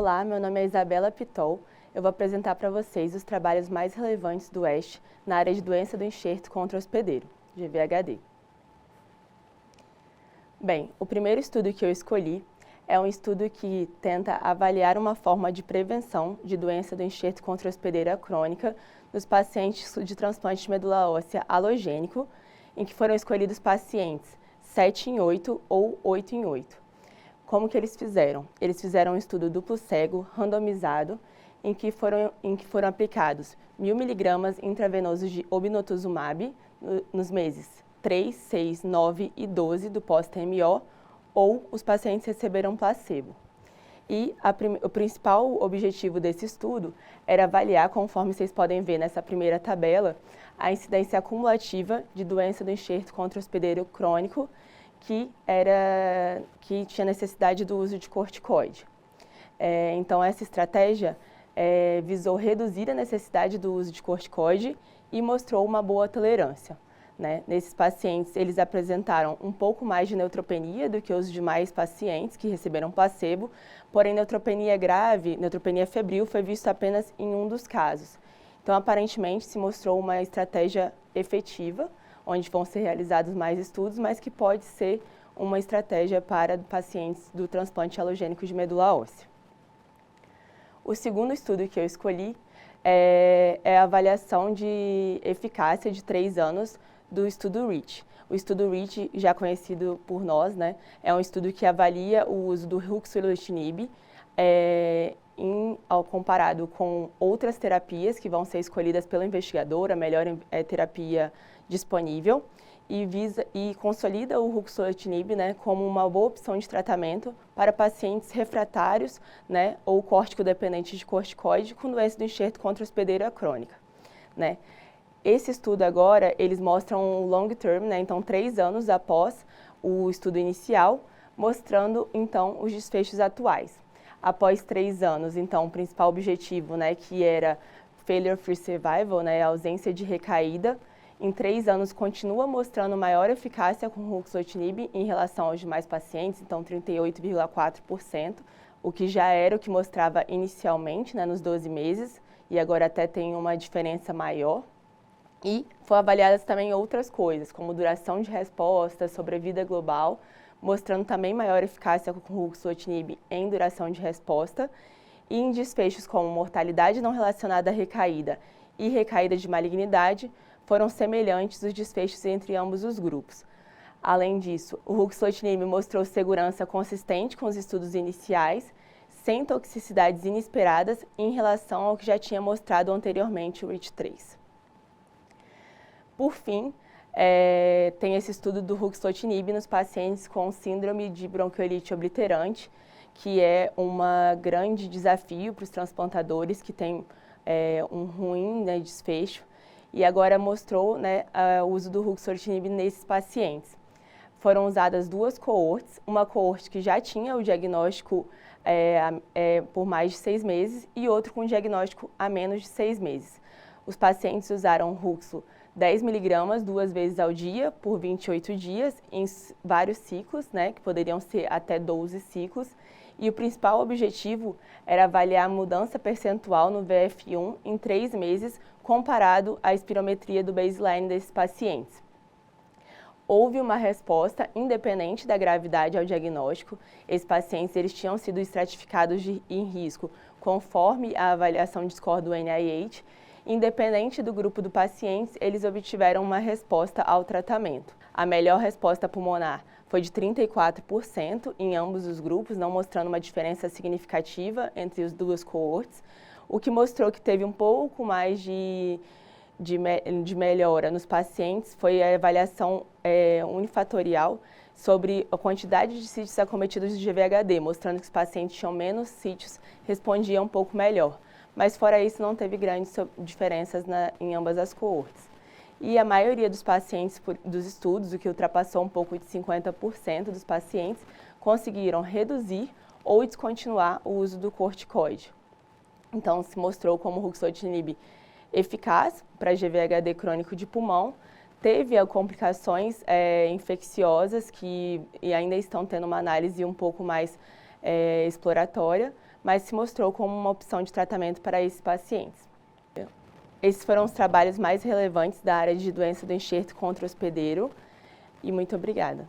Olá, meu nome é Isabela Pitol. Eu vou apresentar para vocês os trabalhos mais relevantes do Oeste na área de doença do enxerto contra hospedeiro, GVHD. Bem, o primeiro estudo que eu escolhi é um estudo que tenta avaliar uma forma de prevenção de doença do enxerto contra hospedeira crônica nos pacientes de transplante de medula óssea halogênico, em que foram escolhidos pacientes 7 em 8 ou 8 em 8. Como que eles fizeram? Eles fizeram um estudo duplo cego, randomizado, em que foram aplicados 1.000 miligramas intravenosos de obinutuzumab nos meses 3, 6, 9 e 12 do pós-TMO, ou os pacientes receberam placebo. E o principal objetivo desse estudo era avaliar, conforme vocês podem ver nessa primeira tabela, a incidência acumulativa de doença do enxerto contra hospedeiro crônico que tinha necessidade do uso de corticoide. Então, essa estratégia visou reduzir a necessidade do uso de corticoide e mostrou uma boa tolerância. Nesses pacientes, eles apresentaram um pouco mais de neutropenia do que os demais pacientes que receberam placebo, porém, neutropenia grave, neutropenia febril, foi visto apenas em um dos casos. Então, aparentemente, se mostrou uma estratégia efetiva, onde vão ser realizados mais estudos, mas que pode ser uma estratégia para pacientes do transplante halogênico de medula óssea. O segundo estudo que eu escolhi é a avaliação de eficácia de 3 anos do estudo REACH. O estudo REACH, já conhecido por nós, é um estudo que avalia o uso do ruxolitinib comparado com outras terapias que vão ser escolhidas pelo investigador, a melhor terapia disponível, e consolida o ruxolitinib como uma boa opção de tratamento para pacientes refratários ou córtico-dependentes de corticoide com doença do enxerto contra hospedeira crônica. Esse estudo agora, eles mostram um long term, então 3 anos após o estudo inicial, mostrando então os desfechos atuais. Após 3 anos, então, o principal objetivo, que era failure free survival, a ausência de recaída, em 3 anos continua mostrando maior eficácia com ruxolitinib em relação aos demais pacientes, então 38,4%, o que já era o que mostrava inicialmente, nos 12 meses, e agora até tem uma diferença maior. E foram avaliadas também outras coisas, como duração de resposta, sobrevida global, mostrando também maior eficácia com ruxolitinib em duração de resposta, e em desfechos como mortalidade não relacionada à recaída e recaída de malignidade, foram semelhantes os desfechos entre ambos os grupos. Além disso, o ruxolitinib mostrou segurança consistente com os estudos iniciais, sem toxicidades inesperadas em relação ao que já tinha mostrado anteriormente o REACH3. Por fim, tem esse estudo do ruxolitinib nos pacientes com síndrome de bronquiolite obliterante, que é um grande desafio para os transplantadores que têm um ruim desfecho, e agora mostrou o uso do ruxolitinib nesses pacientes. Foram usadas 2 coortes, uma coorte que já tinha o diagnóstico por mais de 6 meses e outro com diagnóstico há menos de 6 meses. Os pacientes usaram ruxo 10 miligramas 2 vezes ao dia por 28 dias em vários ciclos, que poderiam ser até 12 ciclos. E o principal objetivo era avaliar a mudança percentual no VF1 em 3 meses comparado à espirometria do baseline desses pacientes. Houve uma resposta independente da gravidade ao diagnóstico. Esses pacientes eles tinham sido estratificados em risco conforme a avaliação de score do NIH. Independente do grupo do paciente, eles obtiveram uma resposta ao tratamento. A melhor resposta pulmonar foi de 34% em ambos os grupos, não mostrando uma diferença significativa entre as 2 coortes, o que mostrou que teve um pouco mais de melhora nos pacientes foi a avaliação unifatorial sobre a quantidade de sítios acometidos de GVHD, mostrando que os pacientes tinham menos sítios, respondiam um pouco melhor. Mas fora isso, não teve grandes diferenças em ambas as coortes. E a maioria dos pacientes dos estudos, o que ultrapassou um pouco de 50% dos pacientes, conseguiram reduzir ou descontinuar o uso do corticoide. Então, se mostrou como o ruxolitinib eficaz para GVHD crônico de pulmão, teve complicações infecciosas que ainda estão tendo uma análise um pouco mais exploratória, mas se mostrou como uma opção de tratamento para esses pacientes. Esses foram os trabalhos mais relevantes da área de doença do enxerto contra o hospedeiro, e muito obrigada.